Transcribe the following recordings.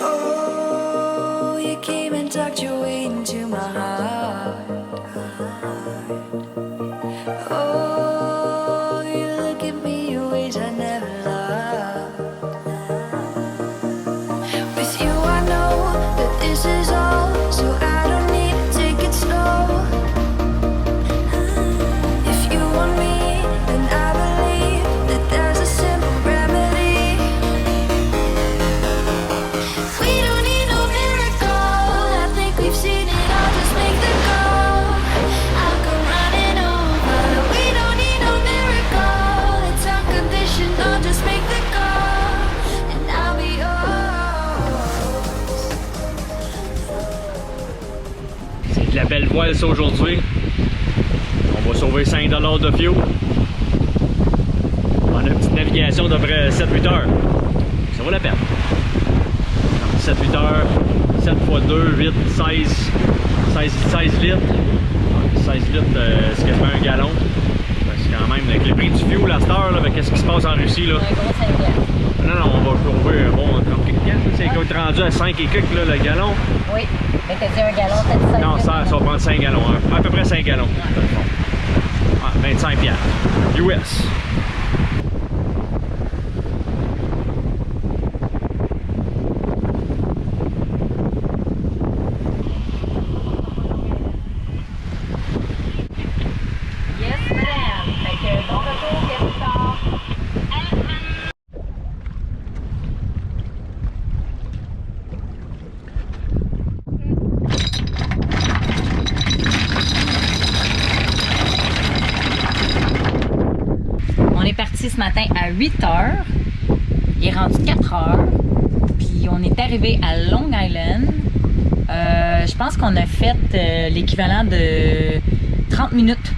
Oh, you came and tucked your way into my heart. Oh, you look at me in ways I never loved. With you I know that this is all, so I don't need to take it slow. If you want me, then I believe that there's a simple remedy. We don't need no miracle, I think we've seen it all, just make the call. I'll go running over. We don't need no miracle, it's unconditional, just make the call, and I'll be yours. C'est de la belle voile ça aujourd'hui. On va sauver 5 $ de fuel. On a une petite navigation d'à peu près 7-8 heures. Ça vaut la peine. 7-8 heures, 7 x 2, 8, 16 litres. 16 litres, c'est quasiment un gallon. C'est quand même, avec le prix du fuel à cette heure, qu'est-ce qui se passe en Russie là? Un gros 5 piastres. Non, on va trouver un bon 30 quelques piastres. C'est rendu à 5 et quelques là, le gallon. Oui, mais t'as dit un gallon, t'as dit 5 Non, ça va prendre 5 gallons, hein. À peu près 5 gallons. Ah, 25 piastres. US. Yes, madame. Fait que bon retour, bien plus tard. On est parti ce matin à 8 heures. Il est rendu 4 heures. Puis on est arrivé à Long Island. Je pense qu'on a fait l'équivalent de 30 minutes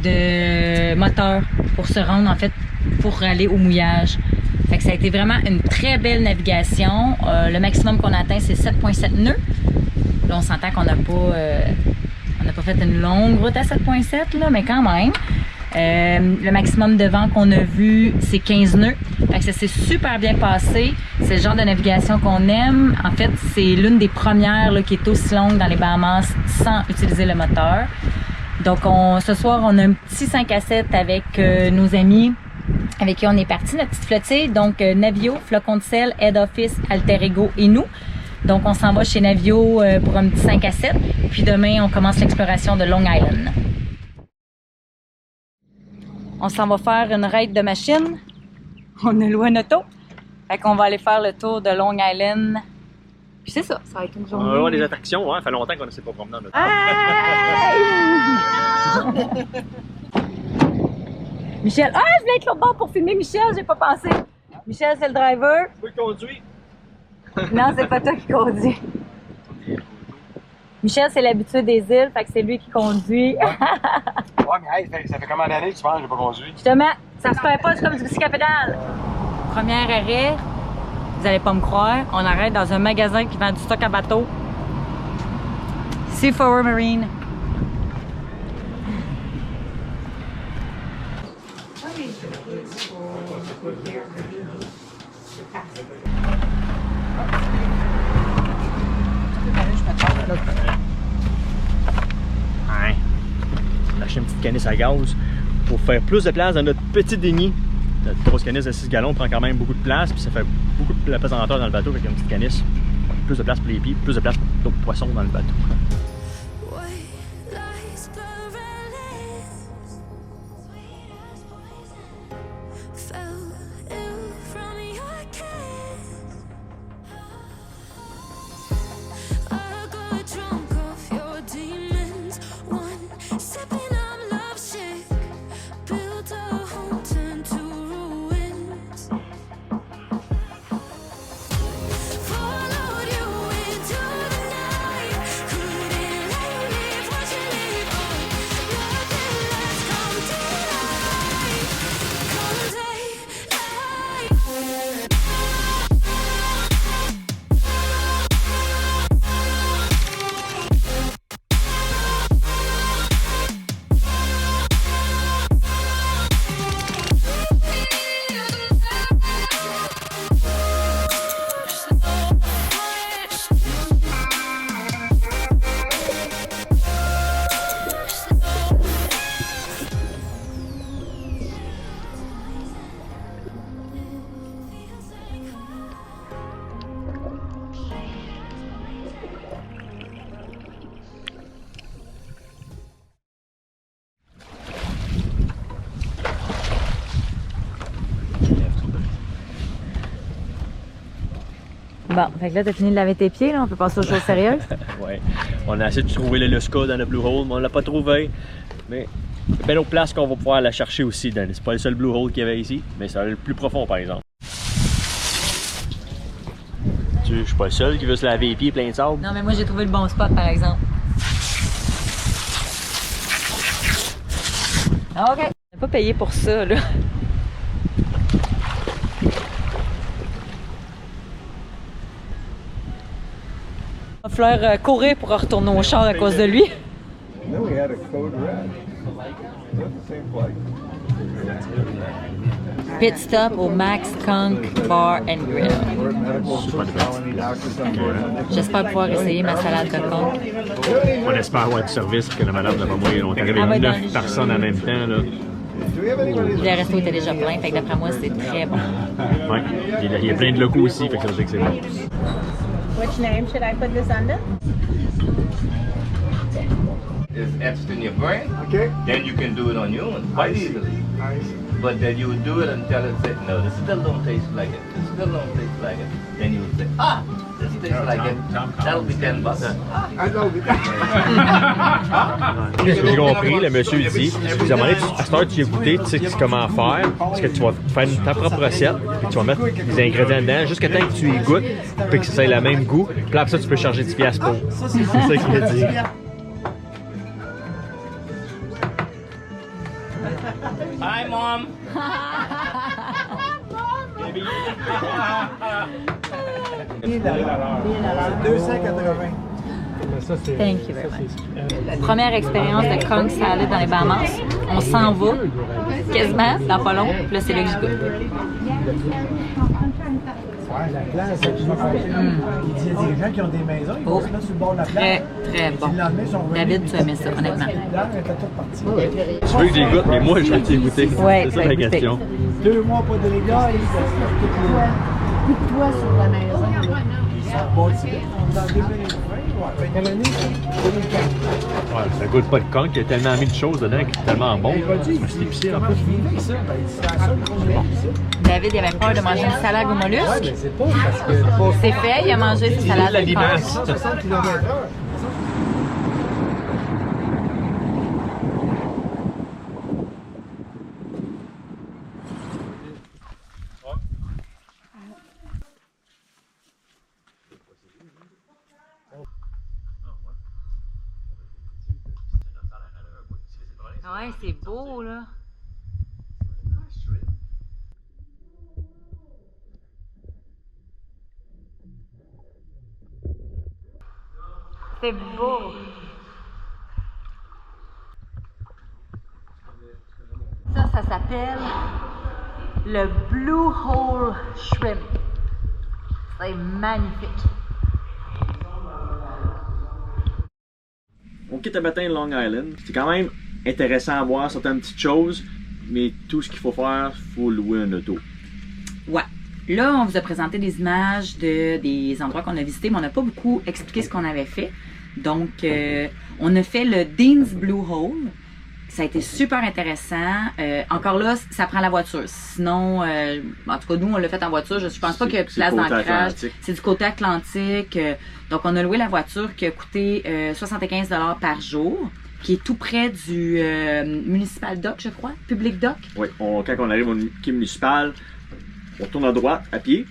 de moteur pour se rendre, en fait, pour aller au mouillage. Fait que ça a été vraiment une très belle navigation. Le maximum qu'on a atteint, c'est 7,7 nœuds. Là, on s'entend qu'on n'a pas fait une longue route à 7,7, là, mais quand même. Le maximum de vent qu'on a vu, c'est 15 nœuds. Fait que ça s'est super bien passé. C'est le genre de navigation qu'on aime. En fait, c'est l'une des premières là, qui est aussi longue dans les Bahamas sans utiliser le moteur. Donc, ce soir, on a un petit 5 à 7 avec nos amis avec qui on est parti, notre petite flottille. Donc, Navio, Flocon de sel, Head Office, Alter Ego et nous. Donc, on s'en va chez Navio pour un petit 5 à 7. Puis demain, on commence l'exploration de Long Island. On s'en va faire une raid de machine. On a loué une auto. Fait qu'on va aller faire le tour de Long Island. Puis c'est ça, ça va être une journée. On va voir des attractions, hein? Ça fait longtemps qu'on ne s'est pas promené dans notre Michel, je voulais être l'autre bord pour filmer Michel, j'ai pas pensé. Michel, c'est le driver. Tu peux le conduire? Non, c'est pas toi qui conduis. Michel, c'est l'habitué des îles, fait que c'est lui qui conduit. Ouais, mais hey, ça fait combien d'années que tu penses que j'ai pas conduit? Justement, ça se fait pas, c'est comme du bicycle à pédale. Premier arrêt, vous allez pas me croire, on arrête dans un magasin qui vend du stock à bateau. Seafarer Marine. Hein? On a acheté une petite canisse à gaz pour faire plus de place dans notre petit déni. Notre grosse canisse de 6 gallons prend quand même beaucoup de place, puis ça fait beaucoup de pesanteur dans le bateau avec une petite canisse. Plus de place pour les pieds, plus de place pour d'autres poissons dans le bateau. Bon, fait que là, t'as fini de laver tes pieds, là. On peut passer aux choses sérieuses. Ouais. On a essayé de trouver le Luska dans le Blue Hole, mais on l'a pas trouvé. Mais il y a bien d'autres places qu'on va pouvoir la chercher aussi. C'est pas le seul Blue Hole qu'il y avait ici, mais c'est le plus profond par exemple. Je suis pas le seul qui veut se laver les pieds plein de sable. Non, mais moi, j'ai trouvé le bon spot, par exemple. OK. On n'a pas payé pour ça, là. Il va falloir courir pour retourner au char à cause de lui. Then we had a code red. Is that the same flight? Pit stop au Max Conch Bar and Grill. We're at medical school, colony doctors on board. J'espère pouvoir essayer ma salade de conch. On espère avoir du service parce que la madame n'a pas moyen. On est arrivé Ah ouais, dans 9 les- personnes en même temps. Là. Do we have anybody? Le resto était déjà plein, fait que d'après moi, c'est très bon. Ouais. Il y a plein de locaux aussi, fait que ça veut dire que c'est bon. Which name should I put this under? Is etched in your brain, Okay. then you can do it on your own quite easily. Nice. But then you would do it until it said, no, this still don't taste like it. This still don't taste like it. Then you would say, ah, this tastes like it. That'll be $10. I know. J'ai compris, le monsieur il dit, à un moment donné, à cette heure tu y as goûté, tu sais comment faire, parce que tu vas faire ta propre recette, puis tu vas mettre les ingrédients dedans jusqu'à temps que tu y goûtes, puis que ça ait le même goût, puis après ça tu peux charger 10$ pour. C'est ça qu'il a dit. Hi, Mom. Thank you very much. Première expérience de conch salad dans les Bahamas. On s'en va quasiment, dans pas long, puis là, c'est là que je goûte. La place, il y a des gens qui ont des maisons, ils vont se mettre sur le bord de la plage. Très, très bon. Le lendemain, ils sont revenus. David, tu aimais ça, honnêtement. Elle était toute partie. Tu veux que j'y goûte, mais moi je vais t'y goûter. Ouais, C'est ça ben, la goûter. question. 2 mois pas de légumes. Toi sur la maison. Ils sont bâtis. On est en 2020. Ouais. Quelle année? 2004. Ouais, ça goûte pas de conch, il y a tellement mis de choses dedans qui est tellement bon. C'est épicé en Comment plus. tu vis avec ça? Ben, c'est la seule grosse chose. David, il avait peur de manger une salade aux Ouais, mollusques. mais c'est pas parce que. C'est fait, il a mangé une salade la de limace. conch. 160 km/h. Ouais, c'est beau, là. C'est beau. Ça s'appelle le Blue Hole Shrimp. C'est magnifique. On quitte le matin de Long Island. C'est quand même intéressant à voir certaines petites choses, mais tout ce qu'il faut faire, il faut louer un auto. Ouais. Là, on vous a présenté des images des endroits qu'on a visités, mais on n'a pas beaucoup expliqué ce qu'on avait fait. Donc, on a fait le Dean's Blue Hole. Ça a été super intéressant. Encore là, ça prend la voiture. Sinon, en tout cas, nous, on l'a fait en voiture. Je pense pas qu'il y a C'est place du côté d'ancrage. Atlantique. C'est du côté Atlantique. Donc, on a loué la voiture qui a coûté 75 $ par jour, qui est tout près du Municipal Dock, je crois, Public Dock. Oui, quand on arrive au quai municipal, on tourne à droite à pied.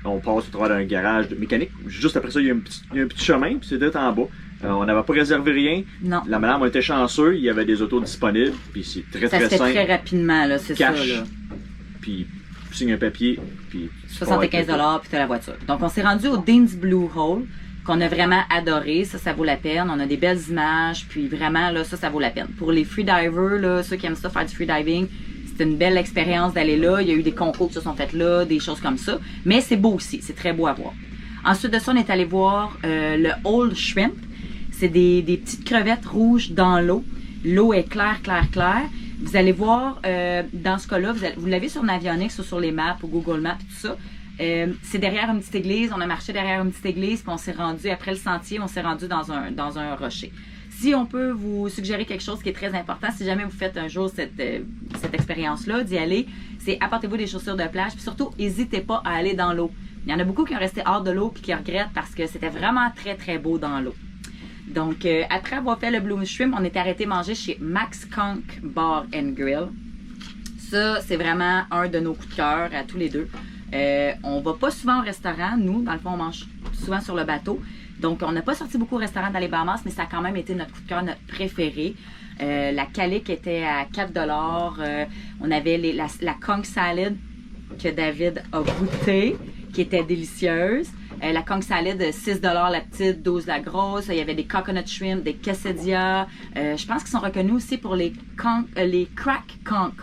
On passe au travers d'un garage de mécanique. Juste après ça, il y a un petit chemin, puis c'est direct en bas. On n'avait pas réservé rien. Non. La madame a été chanceux, il y avait des autos disponibles, puis c'est très Ça se très fait simple. très rapidement, là, c'est ça, Cash. là. Puis tu signes un papier, puis tu 75 pars avec $ puis t'as la voiture. Donc, on s'est rendu au Dean's Blue Hole, qu'on a vraiment adoré. Ça vaut la peine. On a des belles images, puis vraiment, là, ça vaut la peine. Pour les freedivers, là, ceux qui aiment ça, faire du freediving, c'est une belle expérience d'aller là. Il y a eu des concours qui se sont faits là, des choses comme ça. Mais c'est beau aussi. C'est très beau à voir. Ensuite de ça, on est allé voir le Old Shrimp. C'est des petites crevettes rouges dans l'eau. L'eau est claire, claire, claire. Vous allez voir, dans ce cas-là, vous l'avez sur Navionics ou sur les maps ou Google Maps, tout ça. C'est derrière une petite église. On a marché derrière une petite église, puis on s'est rendu, après le sentier, on s'est rendu dans un rocher. Si on peut vous suggérer quelque chose qui est très important, si jamais vous faites un jour cette expérience-là, d'y aller, c'est apportez-vous des chaussures de plage, puis surtout, n'hésitez pas à aller dans l'eau. Il y en a beaucoup qui ont resté hors de l'eau puis qui regrettent parce que c'était vraiment très, très beau dans l'eau. Donc, après avoir fait le Blue Shrimp, on est arrêté manger chez Max Conch Bar and Grill. Ça, c'est vraiment un de nos coups de cœur à tous les deux. On va pas souvent au restaurant. Nous, dans le fond, on mange souvent sur le bateau. Donc, on n'a pas sorti beaucoup au restaurant dans les Bahamas, mais ça a quand même été notre coup de cœur, notre préféré. La calique était à 4 $. On avait la conch salad que David a goûté, qui était délicieuse. La conch salad, 6 $ la petite, 12 la grosse. Il y avait des coconut shrimp, des quesadillas. Je pense qu'ils sont reconnus aussi pour les crack conch.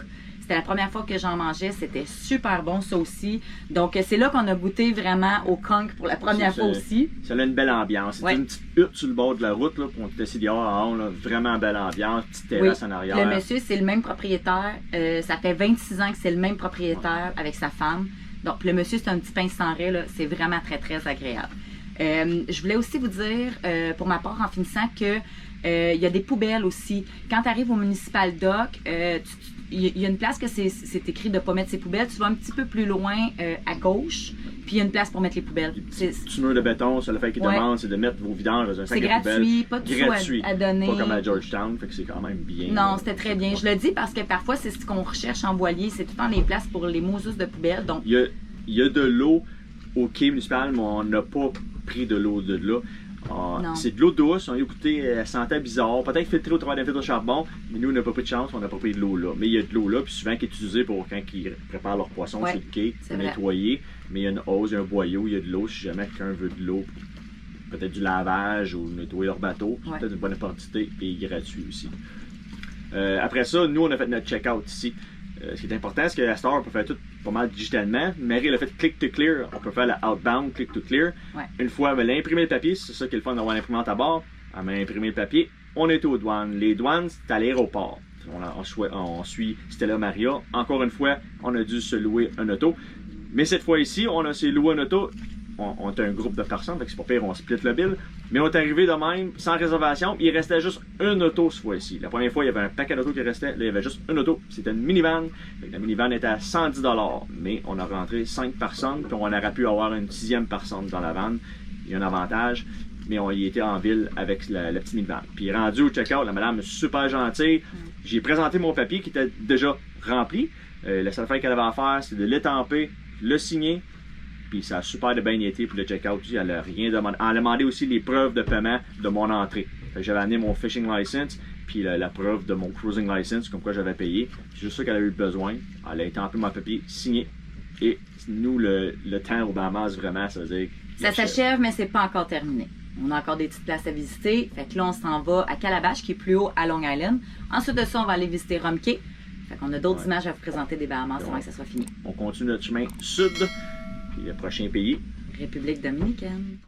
C'était la première fois que j'en mangeais. C'était super bon, ça aussi. Donc, c'est là qu'on a goûté vraiment au conch pour la première fois aussi. Ça a une belle ambiance. C'était une petite hutte sur le bord de la route, là, pour on était assis dehors, là, vraiment belle ambiance, petite terrasse en arrière. Le monsieur, c'est le même propriétaire. Ça fait 26 ans que c'est le même propriétaire avec sa femme. Donc, le monsieur, c'est un petit pince sans raie, là. C'est vraiment très, très agréable. Je voulais aussi vous dire, pour ma part, en finissant, que il y a des poubelles aussi. Quand tu arrives au Municipal Dock, il y a une place que c'est écrit de ne pas mettre ses poubelles. Tu vas un petit peu plus loin à gauche, puis il y a une place pour mettre les poubelles. Petit mur de béton, ça le fait qu'ils demandent, c'est de mettre vos vidanges dans un sac de poubelle. C'est gratuit, pas de sous à donner. Pas comme à Georgetown, fait que c'est quand même bien. Non, c'était très bien. Je le dis parce que parfois, c'est ce qu'on recherche en voilier. C'est tout le temps les places pour les Moses de poubelles. Donc... Il y a de l'eau au quai municipal, mais on n'a pas pris de l'eau de là. C'est de l'eau douce, on a écouté, elle sentait bizarre, peut-être filtrée au travers d'un filtre de charbon, mais nous on n'a pas pris de chance, on n'a pas pris de l'eau là. Mais il y a de l'eau là, puis souvent qui est utilisée pour quand ils préparent leurs poissons sur le quai, pour nettoyer. Mais il y a une hose, il y a un boyau, il y a de l'eau, si jamais quelqu'un veut de l'eau, peut-être du lavage ou nettoyer leur bateau, c'est peut-être une bonne opportunité et gratuit aussi. Après ça, nous on a fait notre check-out ici. Ce qui est important, c'est que la Star, on peut faire tout pas mal digitalement. Mary, elle a fait click to clear. On peut faire la outbound, click to clear. Une fois, elle a imprimé le papier. C'est ça qui est le fun d'avoir l'imprimante à bord. Elle m'a imprimé le papier. On est aux douanes. Les douanes, c'est à l'aéroport. On suit Stella Maria. Encore une fois, on a dû se louer un auto. Mais cette fois ici, on s'est loué un auto. On est un groupe de personnes, donc c'est pas pire, on split le bill. Mais on est arrivé de même, sans réservation. Il restait juste une auto cette fois-ci. La première fois, il y avait un paquet d'autos qui restait. Là, il y avait juste une auto. C'était une minivan. La minivan était à 110 $. Mais on a rentré 5 personnes, puis on aurait pu avoir une 6e personne dans la van. Il y a un avantage. Mais on y était en ville avec la petite minivan. Puis rendu au check-out, la madame est super gentille. J'ai présenté mon papier qui était déjà rempli. La seule chose qu'elle avait à faire, c'est de l'étamper, le signer. Puis ça a super de bien été pour le check-out. Elle n'a rien demandé. Elle a demandé aussi les preuves de paiement de mon entrée. J'avais amené mon fishing license, puis la preuve de mon cruising license, comme quoi j'avais payé. C'est juste ça qu'elle a eu besoin. Elle a étampé mon papier, signé. Et nous, le temps au Bahamas, vraiment, ça veut dire... Ça s'achève, mais c'est pas encore terminé. On a encore des petites places à visiter. Fait que là, on s'en va à Calabash, qui est plus haut à Long Island. Ensuite de ça, on va aller visiter Rum Cay. Fait qu'on a d'autres images à vous présenter des Bahamas avant que ça soit fini. On continue notre chemin sud. Puis le prochain pays, République dominicaine.